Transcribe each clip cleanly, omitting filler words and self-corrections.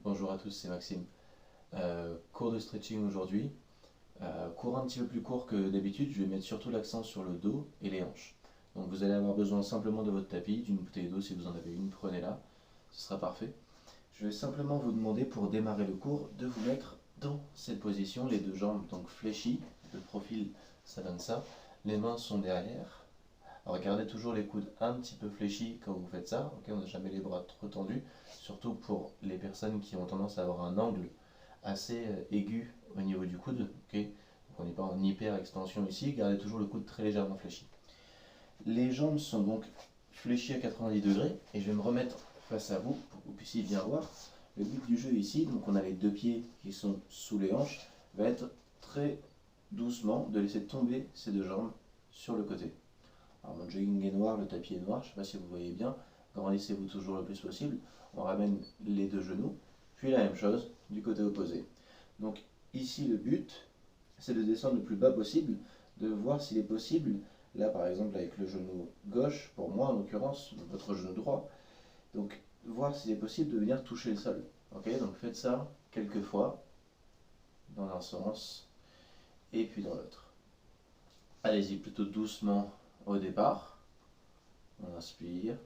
Bonjour à tous, c'est Maxime. Cours de stretching aujourd'hui. Cours un petit peu plus court que d'habitude, je vais mettre surtout l'accent sur le dos et les hanches. Donc vous allez avoir besoin simplement de votre tapis, d'une bouteille d'eau si vous en avez une, prenez-la, ce sera parfait. Je vais simplement vous demander pour démarrer le cours de vous mettre dans cette position, les deux jambes donc fléchies, de profil ça donne ça, les mains sont derrière. Alors gardez toujours les coudes un petit peu fléchis quand vous faites ça, ok, on n'a jamais les bras trop tendus, surtout pour les personnes qui ont tendance à avoir un angle assez aigu au niveau du coude, ok, donc on n'est pas en hyper extension ici, gardez toujours le coude très légèrement fléchi. Les jambes sont donc fléchies à 90 degrés et je vais me remettre face à vous pour que vous puissiez bien voir. Le but du jeu ici, donc on a les deux pieds qui sont sous les hanches, va être très doucement de laisser tomber ces deux jambes sur le côté. Alors mon jogging est noir, le tapis est noir, je ne sais pas si vous voyez bien, grandissez-vous toujours le plus possible, on ramène les deux genoux, puis la même chose du côté opposé. Donc ici le but, c'est de descendre le plus bas possible, de voir s'il est possible, là par exemple avec le genou gauche, pour moi en l'occurrence, votre genou droit, donc voir s'il est possible de venir toucher le sol. Ok, donc faites ça quelques fois, dans un sens, et puis dans l'autre. Allez-y plutôt doucement au départ. On inspire.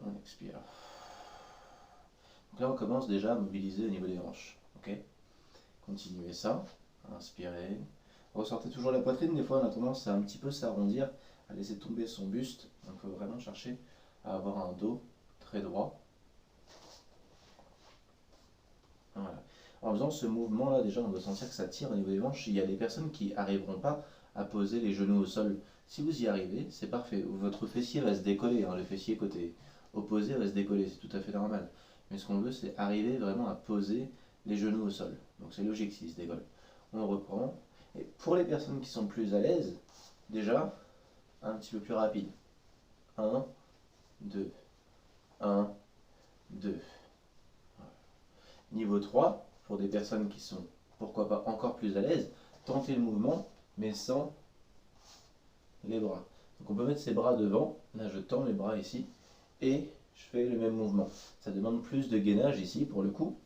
On expire. Donc là, on commence déjà à mobiliser au niveau des hanches. Ok, continuez ça. Inspirez. Ressortez toujours la poitrine. Des fois, on a tendance à un petit peu s'arrondir, à laisser tomber son buste. Donc, il faut vraiment chercher à avoir un dos très droit. Voilà. En faisant ce mouvement-là, déjà, on doit sentir que ça tire au niveau des hanches. Il y a des personnes qui n'arriveront pas à poser les genoux au sol. Si vous y arrivez, c'est parfait. Votre fessier va se décoller, hein. Le fessier côté opposé va se décoller, c'est tout à fait normal. Mais ce qu'on veut, c'est arriver vraiment à poser les genoux au sol. Donc c'est logique s'ils se décollent. On reprend. Et pour les personnes qui sont plus à l'aise, déjà, un petit peu plus rapide. 1, 2, 1, 2. Niveau 3, pour des personnes qui sont, pourquoi pas, encore plus à l'aise, tentez le mouvement, mais sans les bras. Donc on peut mettre ses bras devant, là je tends mes bras ici, et je fais le même mouvement. Ça demande plus de gainage ici pour le coup,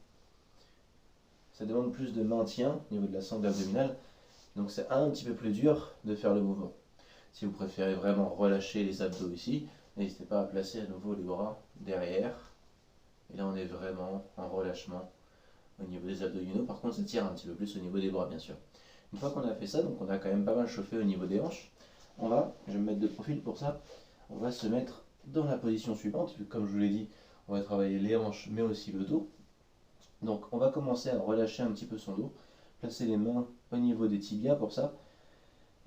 ça demande plus de maintien au niveau de la sangle abdominale, donc c'est un petit peu plus dur de faire le mouvement. Si vous préférez vraiment relâcher les abdos ici, n'hésitez pas à placer à nouveau les bras derrière, et là on est vraiment en relâchement au niveau des abdominaux. Par contre ça tire un petit peu plus au niveau des bras bien sûr. Une fois qu'on a fait ça, donc on a quand même pas mal chauffé au niveau des hanches, je vais me mettre de profil pour ça, on va se mettre dans la position suivante, comme je vous l'ai dit, on va travailler les hanches mais aussi le dos. Donc on va commencer à relâcher un petit peu son dos, placer les mains au niveau des tibias pour ça,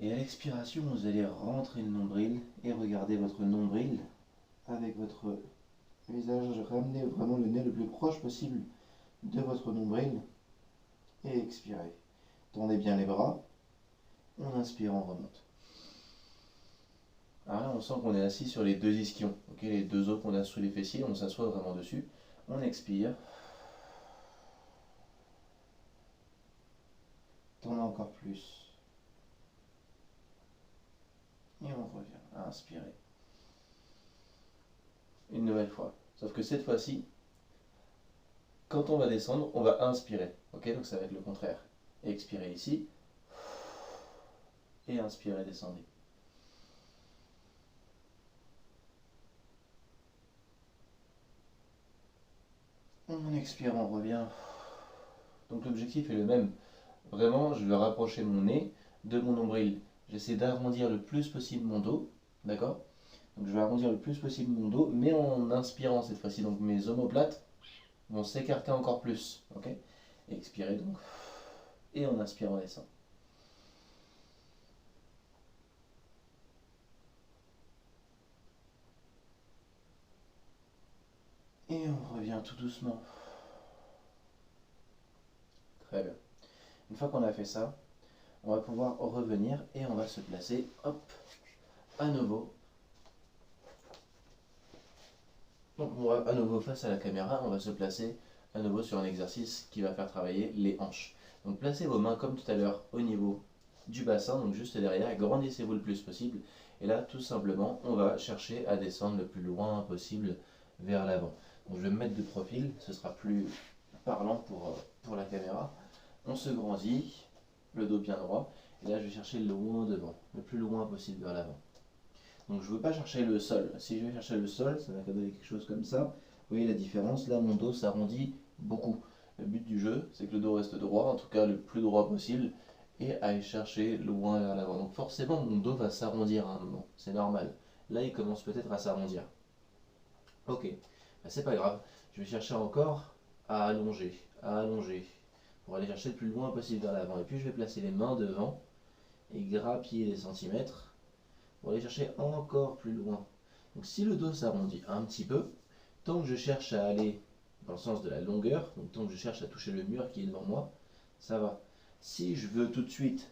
et à l'expiration vous allez rentrer le nombril et regarder votre nombril avec votre visage, ramenez vraiment le nez le plus proche possible de votre nombril et expirez. Tendez bien les bras, on inspire, on remonte. Alors là, on sent qu'on est assis sur les deux ischions, okay, les deux os qu'on a sous les fessiers, on s'assoit vraiment dessus. On expire. Tendez encore plus. Et on revient à inspirer. Une nouvelle fois. Sauf que cette fois-ci, quand on va descendre, on va inspirer. Ok, donc ça va être le contraire. Expirez ici. Et inspirez, descendez. On expire, on revient. Donc l'objectif est le même. Vraiment, je vais rapprocher mon nez de mon nombril. J'essaie d'arrondir le plus possible mon dos. D'accord? Donc je vais arrondir le plus possible mon dos, mais en inspirant cette fois-ci. Donc mes omoplates vont s'écarter encore plus. Ok? Expirez donc. Et en inspirant, on descend. Et on revient tout doucement. Très bien. Une fois qu'on a fait ça, on va pouvoir revenir et on va se placer, hop, à nouveau. Donc on va à nouveau face à la caméra, on va se placer à nouveau sur un exercice qui va faire travailler les hanches. Donc placez vos mains comme tout à l'heure au niveau du bassin, donc juste derrière, et grandissez-vous le plus possible. Et là, tout simplement, on va chercher à descendre le plus loin possible vers l'avant. Donc je vais me mettre de profil, ce sera plus parlant pour la caméra. On se grandit, le dos bien droit, et là je vais chercher loin devant, le plus loin possible vers l'avant. Donc je ne veux pas chercher le sol. Si je vais chercher le sol, ça va donner quelque chose comme ça. Vous voyez la différence, là mon dos s'arrondit beaucoup. Le but du jeu, c'est que le dos reste droit, en tout cas le plus droit possible, et aille chercher loin vers l'avant. Donc forcément mon dos va s'arrondir à un moment, c'est normal. Là il commence peut-être à s'arrondir. Ok, ben, c'est pas grave, je vais chercher encore à allonger, pour aller chercher le plus loin possible vers l'avant. Et puis je vais placer les mains devant et grappiller des centimètres pour aller chercher encore plus loin. Donc si le dos s'arrondit un petit peu, tant que je cherche à aller dans le sens de la longueur, donc tant que je cherche à toucher le mur qui est devant moi, ça va. Si je veux tout de suite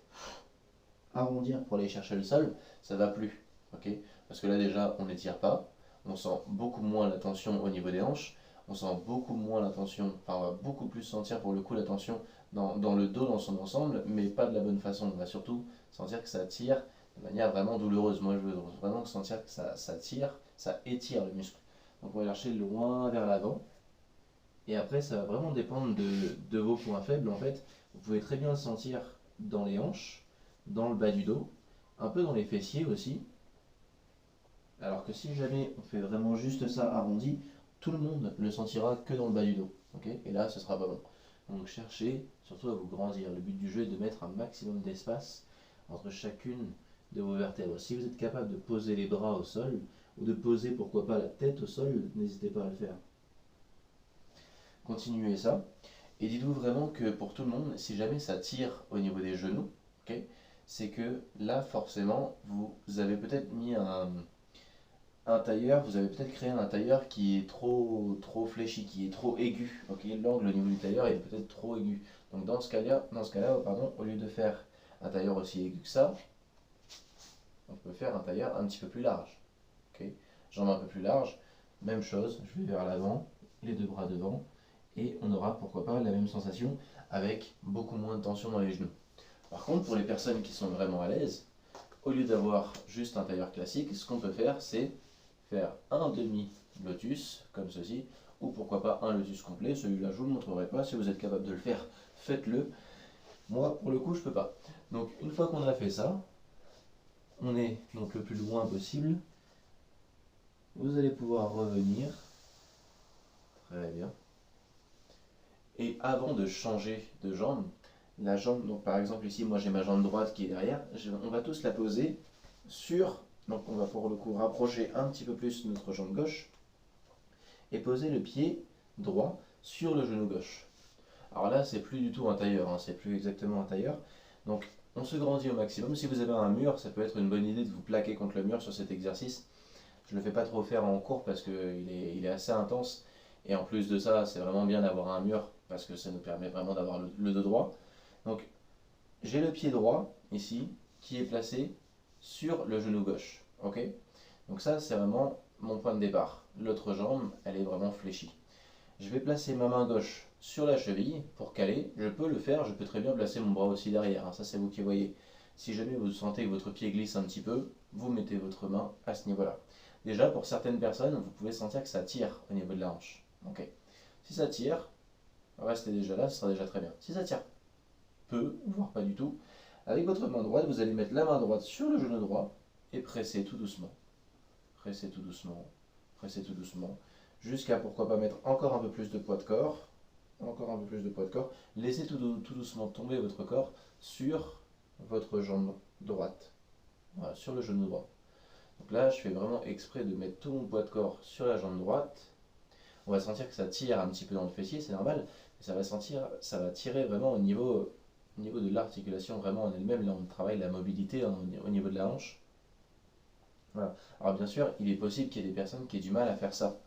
arrondir pour aller chercher le sol, ça va plus. Okay, parce que là déjà on n'étire pas, on sent beaucoup moins la tension au niveau des hanches, on sent beaucoup moins la tension, enfin on va beaucoup plus sentir pour le coup la tension dans le dos dans son ensemble, mais pas de la bonne façon. On va surtout sentir que ça tire de manière vraiment douloureuse. Moi je veux vraiment sentir que ça tire, ça étire le muscle. Donc on va chercher loin vers l'avant. Et après ça va vraiment dépendre de vos points faibles en fait. Vous pouvez très bien le sentir dans les hanches, dans le bas du dos, un peu dans les fessiers aussi. Alors que si jamais on fait vraiment juste ça arrondi, tout le monde le sentira que dans le bas du dos. Okay, et là ce sera pas bon. Donc cherchez surtout à vous grandir. Le but du jeu est de mettre un maximum d'espace entre chacune de vos vertèbres. Si vous êtes capable de poser les bras au sol, ou de poser pourquoi pas la tête au sol, n'hésitez pas à le faire. Continuez ça. Et dites-vous vraiment que pour tout le monde, si jamais ça tire au niveau des genoux, okay, c'est que là forcément vous avez peut-être mis un tailleur, vous avez peut-être créé un tailleur qui est trop fléchi, qui est trop aigu. Okay, l'angle au niveau du tailleur est peut-être trop aigu. Donc dans ce cas-là, pardon, au lieu de faire un tailleur aussi aigu que ça, on peut faire un tailleur un petit peu plus large. Okay, jambes un peu plus larges, même chose, je vais vers l'avant, les deux bras devant, et on aura pourquoi pas la même sensation avec beaucoup moins de tension dans les genoux. Par contre, pour les personnes qui sont vraiment à l'aise, au lieu d'avoir juste un tailleur classique, ce qu'on peut faire, c'est faire un demi-lotus, comme ceci, ou pourquoi pas un lotus complet. Celui-là, je ne vous le montrerai pas. Si vous êtes capable de le faire, faites-le. Moi, pour le coup, je ne peux pas. Donc, une fois qu'on a fait ça, on est donc le plus loin possible. Vous allez pouvoir revenir. Très bien. Et avant de changer de jambe, la jambe, donc par exemple ici, moi j'ai ma jambe droite qui est derrière, on va tous la poser sur, donc on va pour le coup rapprocher un petit peu plus notre jambe gauche et poser le pied droit sur le genou gauche. Alors là, c'est plus du tout un tailleur, hein, c'est plus exactement un tailleur. Donc on se grandit au maximum. Si vous avez un mur, ça peut être une bonne idée de vous plaquer contre le mur sur cet exercice. Je ne le fais pas trop faire en cours parce qu'il est assez intense. Et en plus de ça, c'est vraiment bien d'avoir un mur parce que ça nous permet vraiment d'avoir le dos droit. Donc j'ai le pied droit ici qui est placé sur le genou gauche. Ok, donc ça c'est vraiment mon point de départ. L'autre jambe, elle est vraiment fléchie. Je vais placer ma main gauche sur la cheville pour caler. Je peux le faire, je peux très bien placer mon bras aussi derrière. Hein. Ça c'est vous qui voyez. Si jamais vous sentez que votre pied glisse un petit peu, vous mettez votre main à ce niveau-là. Déjà pour certaines personnes, vous pouvez sentir que ça tire au niveau de la hanche. Ok. Si ça tire, restez déjà là, ce sera déjà très bien. Si ça tire peu, voire pas du tout, avec votre main droite, vous allez mettre la main droite sur le genou droit et presser tout doucement. Presser tout doucement, presser tout doucement, jusqu'à pourquoi pas mettre encore un peu plus de poids de corps, encore un peu plus de poids de corps. Laissez tout doucement tomber votre corps sur votre jambe droite, voilà, sur le genou droit. Donc là, je fais vraiment exprès de mettre tout mon poids de corps sur la jambe droite. On va sentir que ça tire un petit peu dans le fessier, c'est normal, mais ça va tirer vraiment au niveau de l'articulation vraiment en elle-même. Là, on travaille la mobilité au niveau de la hanche. Voilà. Alors bien sûr, il est possible qu'il y ait des personnes qui aient du mal à faire ça,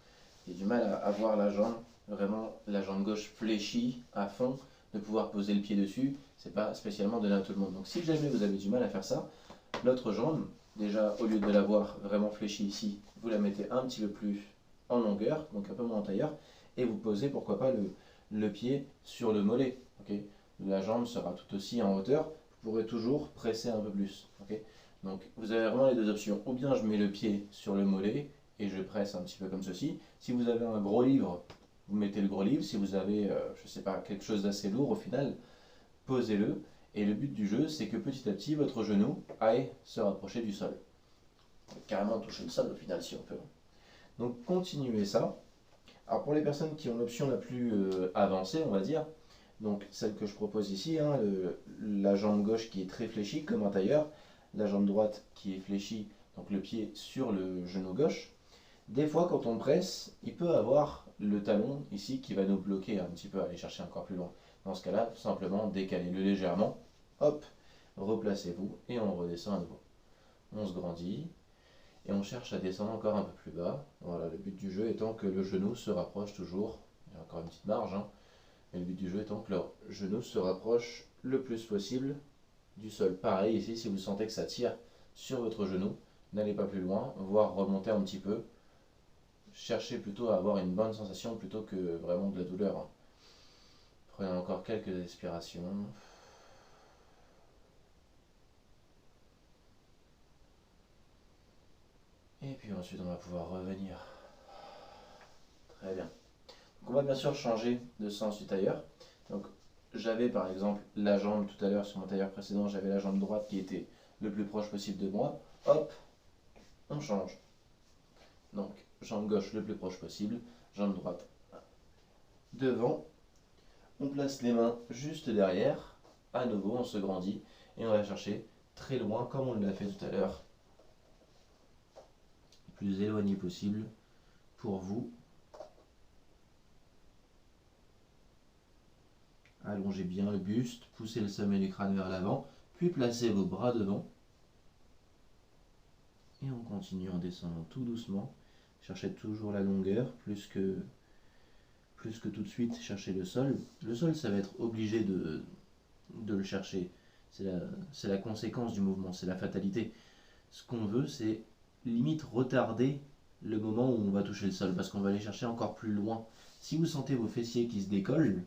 qui aient du mal à avoir la jambe, vraiment la jambe gauche fléchie à fond, de pouvoir poser le pied dessus. C'est pas spécialement donné à tout le monde. Donc si jamais vous avez du mal à faire ça, l'autre jambe, déjà au lieu de l'avoir vraiment fléchie ici, vous la mettez un petit peu plus en longueur, donc un peu moins en tailleur, et vous posez pourquoi pas le pied sur le mollet. Okay, la jambe sera tout aussi en hauteur, vous pourrez toujours presser un peu plus. Okay, donc vous avez vraiment les deux options. Ou bien je mets le pied sur le mollet et je presse un petit peu comme ceci. Si vous avez un gros livre, vous mettez le gros livre. Si vous avez, je ne sais pas, quelque chose d'assez lourd au final, posez-le. Et le but du jeu, c'est que petit à petit, votre genou aille se rapprocher du sol. Carrément toucher le sol au final, si on peut. Donc continuez ça. Alors pour les personnes qui ont l'option la plus avancée, on va dire, donc celle que je propose ici, hein, la jambe gauche qui est très fléchie comme un tailleur, la jambe droite qui est fléchie, donc le pied sur le genou gauche. Des fois quand on presse, il peut avoir le talon ici qui va nous bloquer un petit peu, aller chercher encore plus loin. Dans ce cas-là, simplement décalez-le légèrement, hop, replacez-vous et on redescend à nouveau. On se grandit. Et on cherche à descendre encore un peu plus bas. Voilà, le but du jeu étant que le genou se rapproche toujours. Il y a encore une petite marge, hein. Mais le but du jeu étant que le genou se rapproche le plus possible du sol. Pareil ici, si vous sentez que ça tire sur votre genou, n'allez pas plus loin, voire remonter un petit peu. Cherchez plutôt à avoir une bonne sensation plutôt que vraiment de la douleur, hein. Prenez encore quelques expirations. Et puis ensuite on va pouvoir revenir. Très bien. Donc on va bien sûr changer de sens du tailleur. Donc j'avais par exemple la jambe tout à l'heure sur mon tailleur précédent, j'avais la jambe droite qui était le plus proche possible de moi. Hop, on change. Donc jambe gauche le plus proche possible, jambe droite devant. On place les mains juste derrière. À nouveau on se grandit et on va chercher très loin comme on l'a fait tout à l'heure. Le plus éloigné possible pour vous. Allongez bien le buste, poussez le sommet du crâne vers l'avant, puis placez vos bras devant. Et on continue en descendant tout doucement. Cherchez toujours la longueur, plus que tout de suite chercher le sol. Le sol, ça va être obligé de le chercher. C'est la conséquence du mouvement, c'est la fatalité. Ce qu'on veut, c'est limite retarder le moment où on va toucher le sol, parce qu'on va aller chercher encore plus loin. Si vous sentez vos fessiers qui se décollent,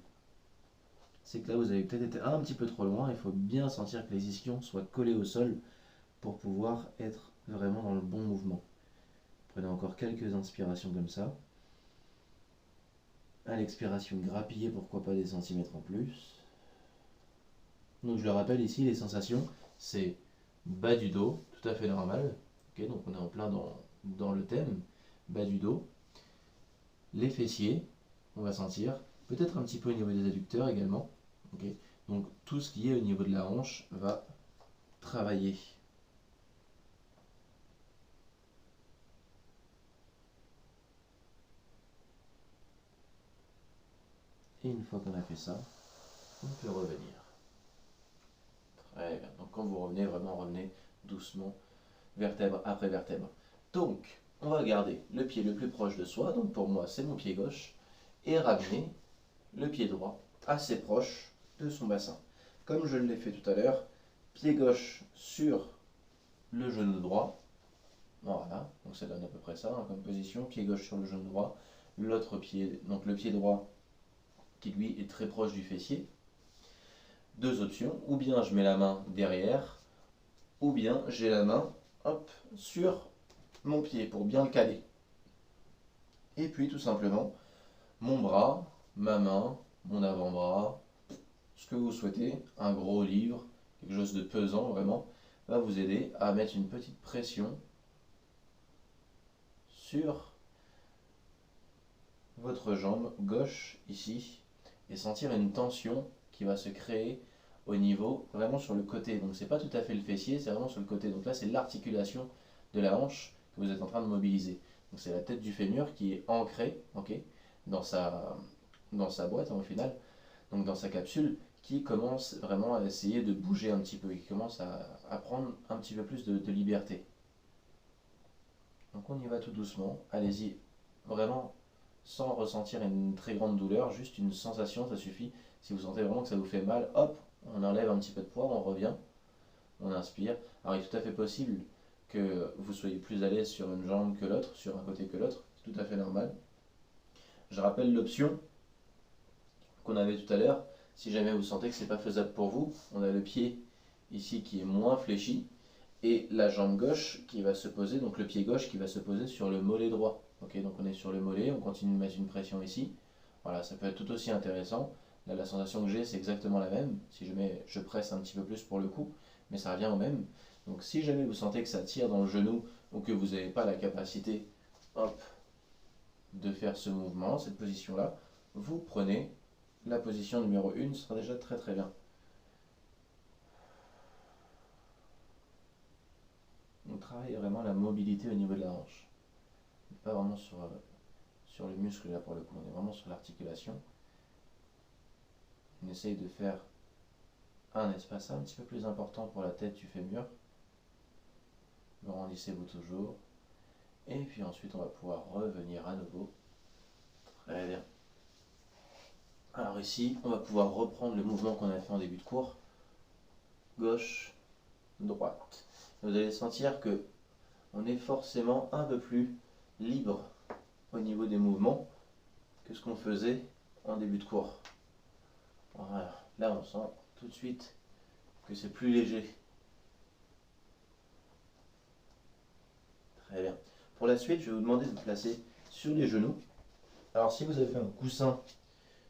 c'est que là vous avez peut-être été un petit peu trop loin. Il faut bien sentir que les ischions soient collés au sol pour pouvoir être vraiment dans le bon mouvement. Prenez encore quelques inspirations comme ça. À l'expiration, grappillez pourquoi pas des centimètres en plus. Donc je le rappelle ici, les sensations, c'est bas du dos, tout à fait normal. Okay, donc on est en plein dans le thème, bas du dos. Les fessiers, on va sentir, peut-être un petit peu au niveau des adducteurs également. Okay, donc tout ce qui est au niveau de la hanche va travailler. Et une fois qu'on a fait ça, on peut revenir. Très bien. Donc quand vous revenez, vraiment revenez doucement, vertèbre après vertèbre. Donc, on va garder le pied le plus proche de soi, donc pour moi c'est mon pied gauche, et ramener le pied droit assez proche de son bassin. Comme je l'ai fait tout à l'heure, pied gauche sur le genou droit. Voilà, donc ça donne à peu près ça, hein, comme position, pied gauche sur le genou droit, l'autre pied, donc le pied droit qui lui est très proche du fessier. Deux options, ou bien je mets la main derrière, ou bien j'ai la main hop, sur mon pied pour bien le caler. Et puis tout simplement, mon bras, ma main, mon avant-bras, ce que vous souhaitez, un gros livre, quelque chose de pesant vraiment, va vous aider à mettre une petite pression sur votre jambe gauche ici et sentir une tension qui va se créer au niveau, vraiment sur le côté. Donc c'est pas tout à fait le fessier, c'est vraiment sur le côté. Donc là c'est l'articulation de la hanche que vous êtes en train de mobiliser. Donc c'est la tête du fémur qui est ancrée, okay, dans sa boîte, hein, au final, donc dans sa capsule, qui commence vraiment à essayer de bouger un petit peu, et qui commence à prendre un petit peu plus de liberté. Donc on y va tout doucement, allez-y vraiment sans ressentir une très grande douleur, juste une sensation, ça suffit. Si vous sentez vraiment que ça vous fait mal, hop, on enlève un petit peu de poids, on revient, on inspire. Alors il est tout à fait possible que vous soyez plus à l'aise sur une jambe que l'autre, sur un côté que l'autre, c'est tout à fait normal. Je rappelle l'option qu'on avait tout à l'heure, si jamais vous sentez que c'est pas faisable pour vous, on a le pied ici qui est moins fléchi, et la jambe gauche qui va se poser, donc le pied gauche qui va se poser sur le mollet droit. Ok, donc on est sur le mollet, on continue de mettre une pression ici. Voilà, ça peut être tout aussi intéressant. Là, la sensation que j'ai, c'est exactement la même. Si je presse un petit peu plus pour le coup, mais ça revient au même. Donc si jamais vous sentez que ça tire dans le genou ou que vous n'avez pas la capacité, hop, de faire ce mouvement, cette position-là, vous prenez la position numéro 1, ce sera déjà très très bien. On travaille vraiment la mobilité au niveau de la hanche. Pas vraiment sur le muscle là pour le coup, on est vraiment sur l'articulation. On essaye de faire un espace un petit peu plus important pour la tête du fémur. Grandissez-vous toujours. Et puis ensuite on va pouvoir revenir à nouveau. Très bien. Alors ici, on va pouvoir reprendre le mouvement qu'on a fait en début de cours. Gauche, droite. Vous allez sentir que on est forcément un peu plus libre au niveau des mouvements que ce qu'on faisait en début de cours. Voilà. Là on sent tout de suite que c'est plus léger. Très bien. Pour la suite, je vais vous demander de vous placer sur les genoux. Alors si vous avez fait un coussin,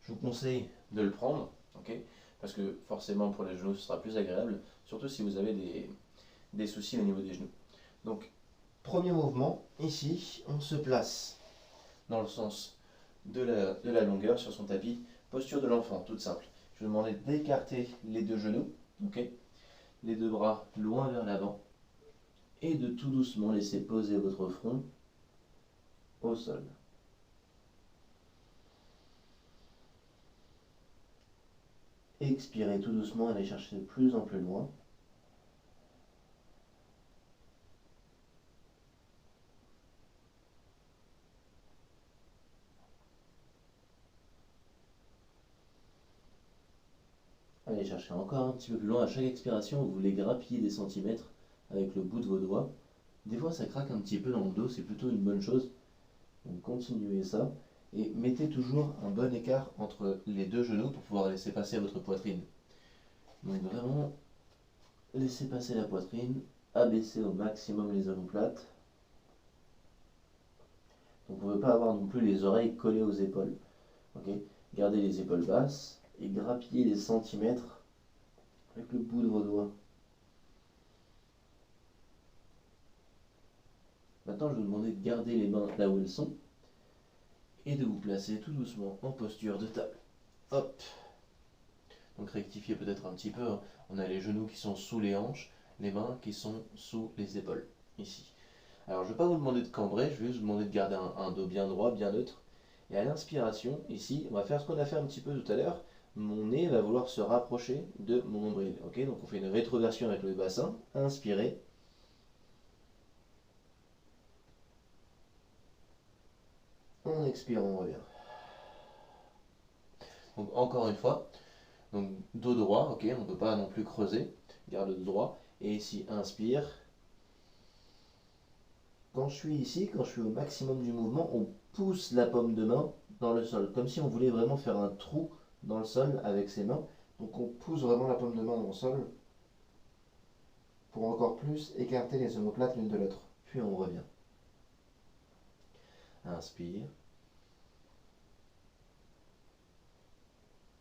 je vous conseille de le prendre, ok, parce que forcément pour les genoux ce sera plus agréable, surtout si vous avez des soucis au niveau des genoux. Donc, premier mouvement, ici, on se place dans le sens de la longueur sur son tapis, posture de l'enfant, toute simple. Je vais vous demander d'écarter les deux genoux, ok, les deux bras loin vers l'avant, et de tout doucement laisser poser votre front au sol. Expirez tout doucement, allez chercher de plus en plus loin. Allez chercher encore un petit peu plus loin. À chaque expiration, vous voulez grappiller des centimètres avec le bout de vos doigts. Des fois, ça craque un petit peu dans le dos, c'est plutôt une bonne chose. Donc continuez ça. Et mettez toujours un bon écart entre les deux genoux pour pouvoir laisser passer votre poitrine. Donc vraiment, laissez passer la poitrine, abaissez au maximum les omoplates. Donc vous ne pouvez pas avoir non plus les oreilles collées aux épaules. Okay, gardez les épaules basses et grappillez des centimètres avec le bout de vos doigts. Maintenant, je vais vous demander de garder les mains là où elles sont et de vous placer tout doucement en posture de table. Hop. Donc rectifiez peut-être un petit peu, hein. On a les genoux qui sont sous les hanches, les mains qui sont sous les épaules, ici. Alors je ne vais pas vous demander de cambrer, je vais juste vous demander de garder un dos bien droit, bien neutre. Et à l'inspiration, ici, on va faire ce qu'on a fait un petit peu tout à l'heure. Mon nez va vouloir se rapprocher de mon nombril. Ok, donc on fait une rétroversion avec le bassin. Inspirez. On expire, on revient. Donc encore une fois, donc dos droit, ok, on ne peut pas non plus creuser. Garde le dos droit. Et ici, inspire. Quand je suis ici, quand je suis au maximum du mouvement, on pousse la paume de main dans le sol, comme si on voulait vraiment faire un trou dans le sol avec ses mains. Donc on pousse vraiment la paume de main dans le sol pour encore plus écarter les omoplates l'une de l'autre. Puis on revient. Inspire.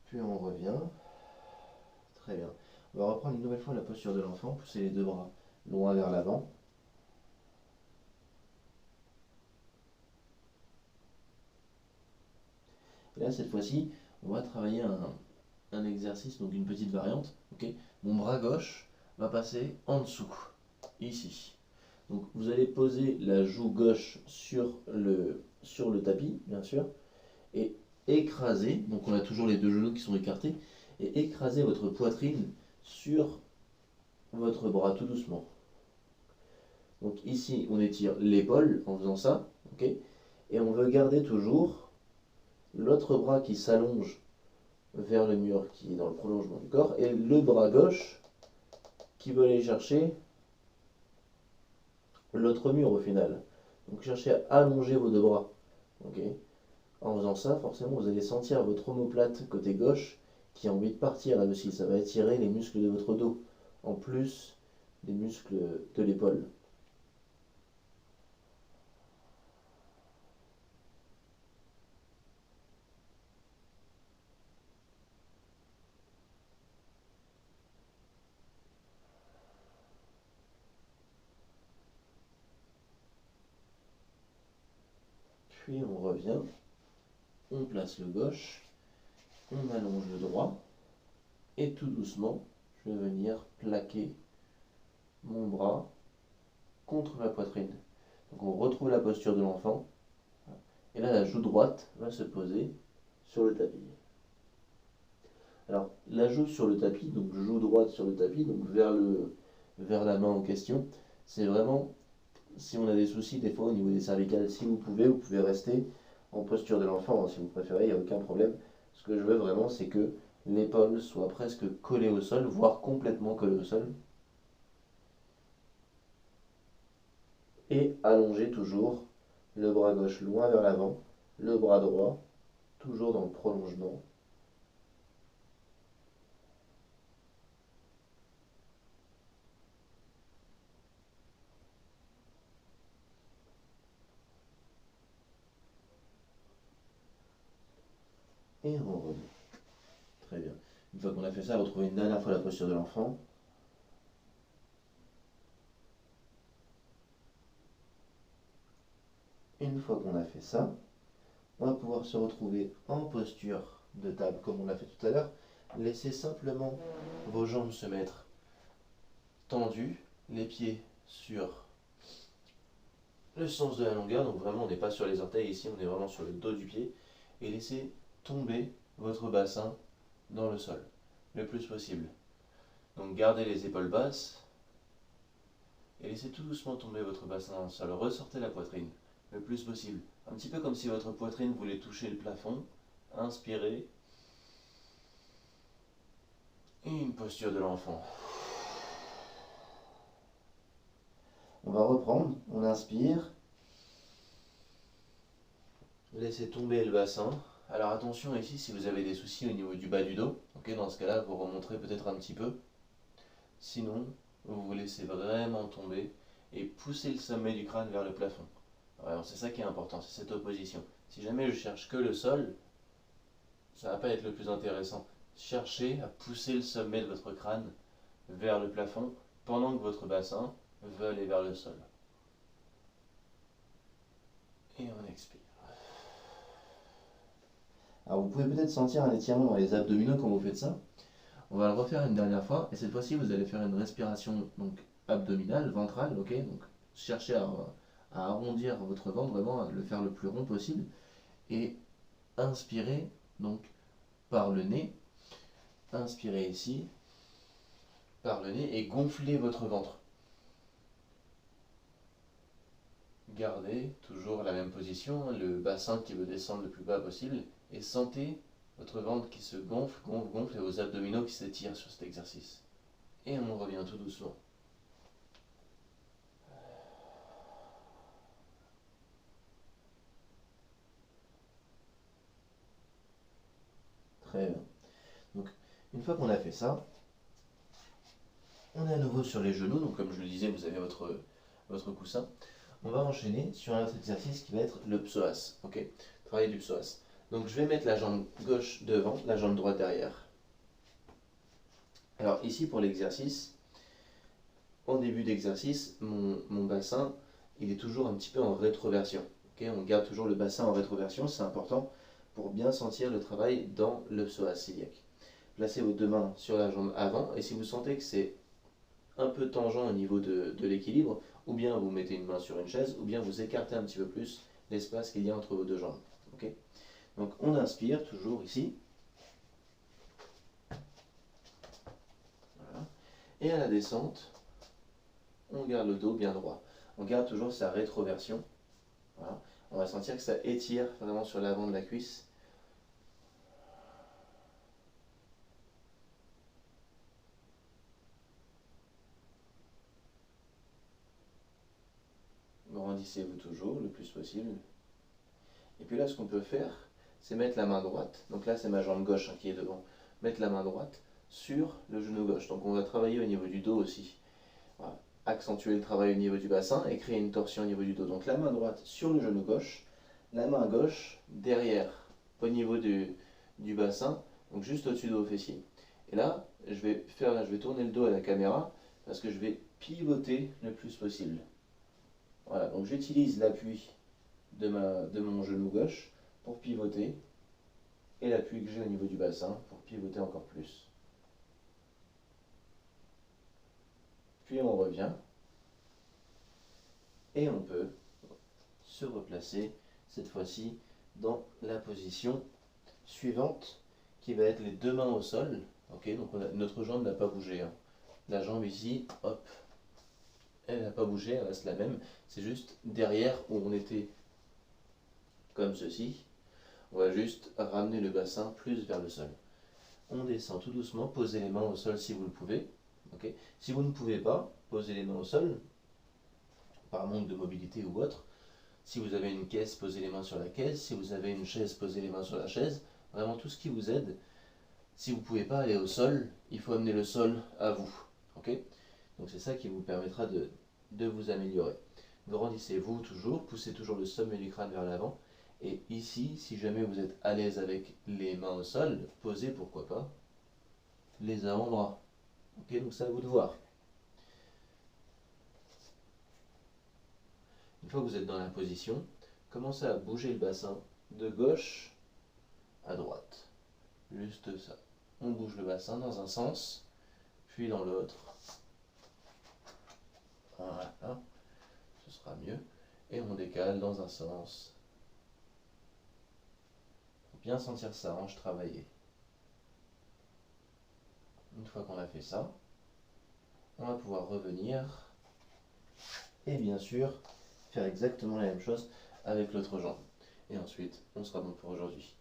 Puis on revient. Très bien. On va reprendre une nouvelle fois la posture de l'enfant. Pousser les deux bras loin vers l'avant. Et là, cette fois-ci, on va travailler un exercice, donc une petite variante. Okay, mon bras gauche va passer en dessous, ici. Donc vous allez poser la joue gauche sur le tapis, bien sûr, et écraser, donc on a toujours les deux genoux qui sont écartés, et écraser votre poitrine sur votre bras tout doucement. Donc ici, on étire l'épaule en faisant ça, ok, et on veut garder toujours l'autre bras qui s'allonge vers le mur qui est dans le prolongement du corps, et le bras gauche qui veut aller chercher l'autre mur au final. Donc cherchez à allonger vos deux bras. Okay. En faisant ça, forcément, vous allez sentir votre omoplate côté gauche qui a envie de partir là aussi. Ça va étirer les muscles de votre dos, en plus les muscles de l'épaule. Puis on revient, on place le gauche, on allonge le droit, et tout doucement, je vais venir plaquer mon bras contre ma poitrine. Donc on retrouve la posture de l'enfant, et là la joue droite va se poser sur le tapis. Alors la joue sur le tapis, donc joue droite sur le tapis, donc vers la main en question, c'est vraiment, si on a des soucis des fois au niveau des cervicales, si vous pouvez rester en posture de l'enfant, hein, si vous préférez, il n'y a aucun problème. Ce que je veux vraiment, c'est que l'épaule soit presque collée au sol, voire complètement collée au sol. Et allonger toujours le bras gauche loin vers l'avant, le bras droit toujours dans le prolongement. Et on revient. Très bien. Une fois qu'on a fait ça, retrouvez une dernière fois la posture de l'enfant. Une fois qu'on a fait ça, on va pouvoir se retrouver en posture de table comme on l'a fait tout à l'heure. Laissez simplement vos jambes se mettre tendues, les pieds sur le sens de la longueur, donc vraiment on n'est pas sur les orteils ici, on est vraiment sur le dos du pied, et laissez tomber votre bassin dans le sol, le plus possible. Donc gardez les épaules basses, et laissez tout doucement tomber votre bassin dans le sol, ressortez la poitrine, le plus possible. Un petit peu comme si votre poitrine voulait toucher le plafond, inspirez, et une posture de l'enfant. On va reprendre, on inspire, laissez tomber le bassin. Alors attention ici, si vous avez des soucis au niveau du bas du dos, ok, dans ce cas-là, vous remonterez peut-être un petit peu. Sinon, vous vous laissez vraiment tomber et pousser le sommet du crâne vers le plafond. Alors c'est ça qui est important, c'est cette opposition. Si jamais je cherche que le sol, ça va pas être le plus intéressant. Cherchez à pousser le sommet de votre crâne vers le plafond pendant que votre bassin veut aller vers le sol. Et on expire. Alors vous pouvez peut-être sentir un étirement dans les abdominaux quand vous faites ça. On va le refaire une dernière fois, et cette fois-ci vous allez faire une respiration donc abdominale, ventrale, ok. Donc cherchez à arrondir votre ventre, vraiment à le faire le plus rond possible, et inspirez donc par le nez, inspirez ici par le nez et gonflez votre ventre. Gardez toujours la même position, le bassin qui veut descendre le plus bas possible, et sentez votre ventre qui se gonfle, gonfle, gonfle, et vos abdominaux qui s'étirent sur cet exercice. Et on revient tout doucement. Très bien. Donc, une fois qu'on a fait ça, on est à nouveau sur les genoux. Donc, comme je le disais, vous avez votre coussin. On va enchaîner sur un autre exercice qui va être le psoas. Ok, travail du psoas. Donc, je vais mettre la jambe gauche devant, la jambe droite derrière. Alors, ici, pour l'exercice, en début d'exercice, mon bassin, il est toujours un petit peu en rétroversion. Okay, on garde toujours le bassin en rétroversion, c'est important pour bien sentir le travail dans le psoas iliaque. Placez vos deux mains sur la jambe avant, et si vous sentez que c'est un peu tangent au niveau de l'équilibre, ou bien vous mettez une main sur une chaise, ou bien vous écartez un petit peu plus l'espace qu'il y a entre vos deux jambes. Okay, donc on inspire toujours ici. Voilà. Et à la descente, on garde le dos bien droit. On garde toujours sa rétroversion. Voilà. On va sentir que ça étire vraiment sur l'avant de la cuisse. Grandissez-vous toujours le plus possible. Et puis là, ce qu'on peut faire, c'est mettre la main droite. Donc là, c'est ma jambe gauche qui est devant. Mettre la main droite sur le genou gauche. Donc on va travailler au niveau du dos aussi. Voilà. Accentuer le travail au niveau du bassin et créer une torsion au niveau du dos. Donc la main droite sur le genou gauche, la main gauche derrière, au niveau du bassin, donc juste au-dessus de vos fessiers. Et là, je vais tourner le dos à la caméra parce que je vais pivoter le plus possible. Voilà, donc j'utilise l'appui de mon genou gauche pour pivoter et l'appui que j'ai au niveau du bassin pour pivoter encore plus. Puis on revient et on peut se replacer cette fois-ci dans la position suivante qui va être les deux mains au sol. Ok, donc notre jambe n'a pas bougé, hein. La jambe ici, hop, elle n'a pas bougé, elle reste la même. C'est juste derrière où on était comme ceci. On va juste ramener le bassin plus vers le sol. On descend tout doucement, posez les mains au sol si vous le pouvez. Okay. Si vous ne pouvez pas, posez les mains au sol, par manque de mobilité ou autre. Si vous avez une caisse, posez les mains sur la caisse. Si vous avez une chaise, posez les mains sur la chaise. Vraiment tout ce qui vous aide. Si vous ne pouvez pas aller au sol, il faut amener le sol à vous. Okay. Donc c'est ça qui vous permettra de vous améliorer. Grandissez-vous toujours, poussez toujours le sommet du crâne vers l'avant. Et ici, si jamais vous êtes à l'aise avec les mains au sol, posez pourquoi pas les avant-bras. Ok, donc c'est à vous de voir. Une fois que vous êtes dans la position, commencez à bouger le bassin de gauche à droite. Juste ça. On bouge le bassin dans un sens, puis dans l'autre. Voilà, ce sera mieux. Et on décale dans un sens. Pour bien sentir sa hanche travailler. Une fois qu'on a fait ça, on va pouvoir revenir et bien sûr faire exactement la même chose avec l'autre jambe. Et ensuite, on sera bon pour aujourd'hui.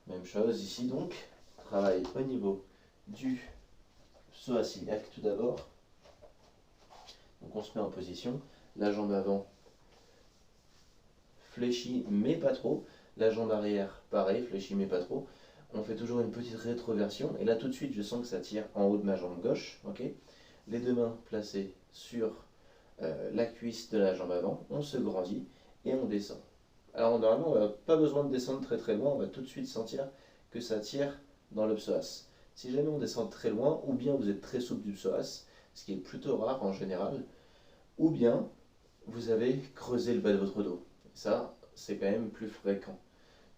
Même chose ici donc, travail au niveau du psoas iliaque tout d'abord. Donc on se met en position, la jambe avant fléchie mais pas trop, la jambe arrière pareil, fléchie mais pas trop. On fait toujours une petite rétroversion et là tout de suite je sens que ça tire en haut de ma jambe gauche. Okay, les deux mains placées sur la cuisse de la jambe avant, on se grandit et on descend. Alors normalement on n'a pas besoin de descendre très très loin, on va tout de suite sentir que ça tire dans le psoas. Si jamais on descend très loin, ou bien vous êtes très souple du psoas, ce qui est plutôt rare en général, ou bien vous avez creusé le bas de votre dos. Ça, c'est quand même plus fréquent.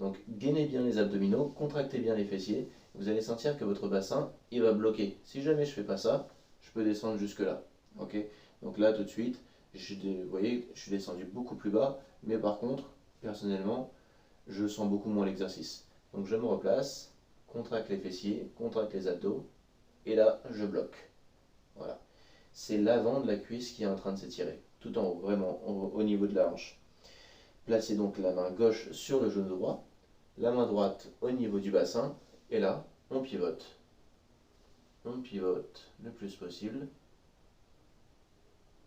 Donc gainez bien les abdominaux, contractez bien les fessiers, vous allez sentir que votre bassin, il va bloquer. Si jamais je ne fais pas ça, je peux descendre jusque là. Okay, donc là, tout de suite, vous voyez, je suis descendu beaucoup plus bas, mais par contre, personnellement, je sens beaucoup moins l'exercice. Donc je me replace, contracte les fessiers, contracte les abdos, et là, je bloque. Voilà. C'est l'avant de la cuisse qui est en train de s'étirer, tout en haut, vraiment, au niveau de la hanche. Placez donc la main gauche sur le genou droit, la main droite au niveau du bassin, et là, on pivote. On pivote le plus possible,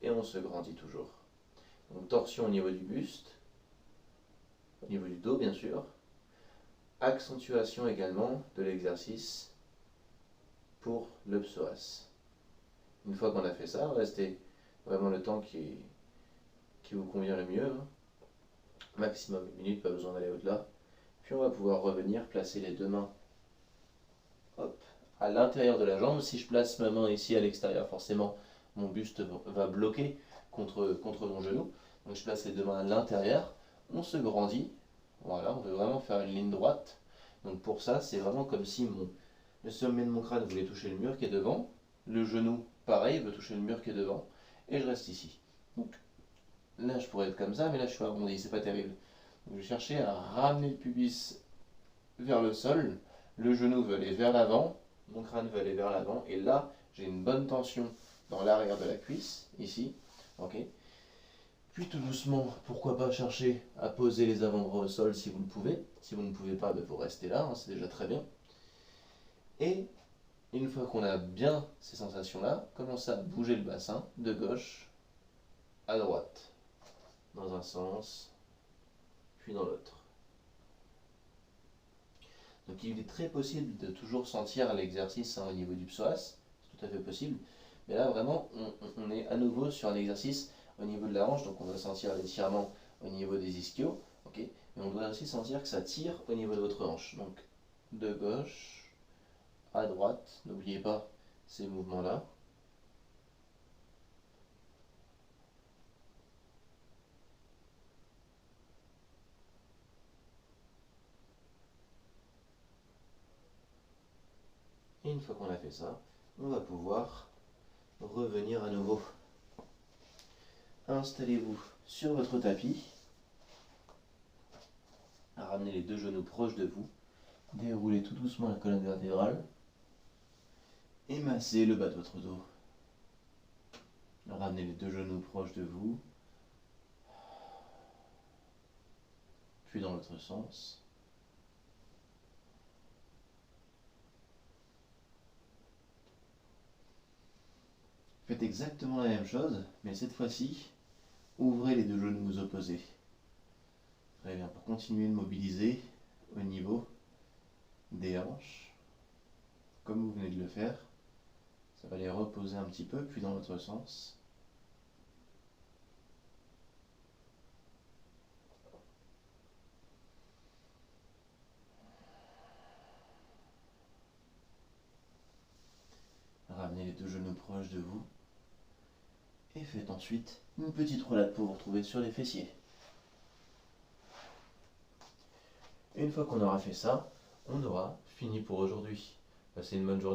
et on se grandit toujours. Donc torsion au niveau du buste, au niveau du dos bien sûr, accentuation également de l'exercice pour le psoas. Une fois qu'on a fait ça, restez vraiment le temps qui vous convient le mieux, hein. Maximum 1 minute, pas besoin d'aller au-delà. Puis on va pouvoir revenir, placer les deux mains hop, à l'intérieur de la jambe. Si je place ma main ici à l'extérieur, forcément mon buste va bloquer contre mon genou. Donc je place les deux mains à l'intérieur, on se grandit. Voilà, on veut vraiment faire une ligne droite. Donc pour ça, c'est vraiment comme si le sommet de mon crâne voulait toucher le mur qui est devant. Le genou, pareil, veut toucher le mur qui est devant. Et je reste ici. Donc là, je pourrais être comme ça, mais là, je suis arrondi, c'est pas terrible. Donc je vais chercher à ramener le pubis vers le sol. Le genou veut aller vers l'avant. Mon crâne veut aller vers l'avant. Et là, j'ai une bonne tension dans l'arrière de la cuisse, ici. Okay. Puis tout doucement, pourquoi pas chercher à poser les avant-bras au sol si vous le pouvez. Si vous ne pouvez pas, ben, vous restez là, hein, c'est déjà très bien. Et une fois qu'on a bien ces sensations-là, commencez à bouger le bassin de gauche à droite, dans un sens, puis dans l'autre. Donc il est très possible de toujours sentir l'exercice, hein, au niveau du psoas, c'est tout à fait possible, Mais là, vraiment, on est à nouveau sur un exercice au niveau de la hanche, donc on doit sentir l'étirement au niveau des ischios, ok? Mais on doit aussi sentir que ça tire au niveau de votre hanche. Donc, de gauche à droite, n'oubliez pas ces mouvements-là. Et une fois qu'on a fait ça, on va pouvoir revenir à nouveau. Installez-vous sur votre tapis. Ramenez les deux genoux proches de vous. Déroulez tout doucement la colonne vertébrale. Et massez le bas de votre dos. Ramenez les deux genoux proches de vous. Puis dans l'autre sens. Faites exactement la même chose, mais cette fois-ci, ouvrez les deux genoux opposés. Très bien, pour continuer de mobiliser au niveau des hanches, comme vous venez de le faire. Ça va les reposer un petit peu, puis dans l'autre sens. Ramenez les deux genoux proches de vous. Et faites ensuite une petite roulade pour vous retrouver sur les fessiers. Une fois qu'on aura fait ça, on aura fini pour aujourd'hui. Passez une bonne journée.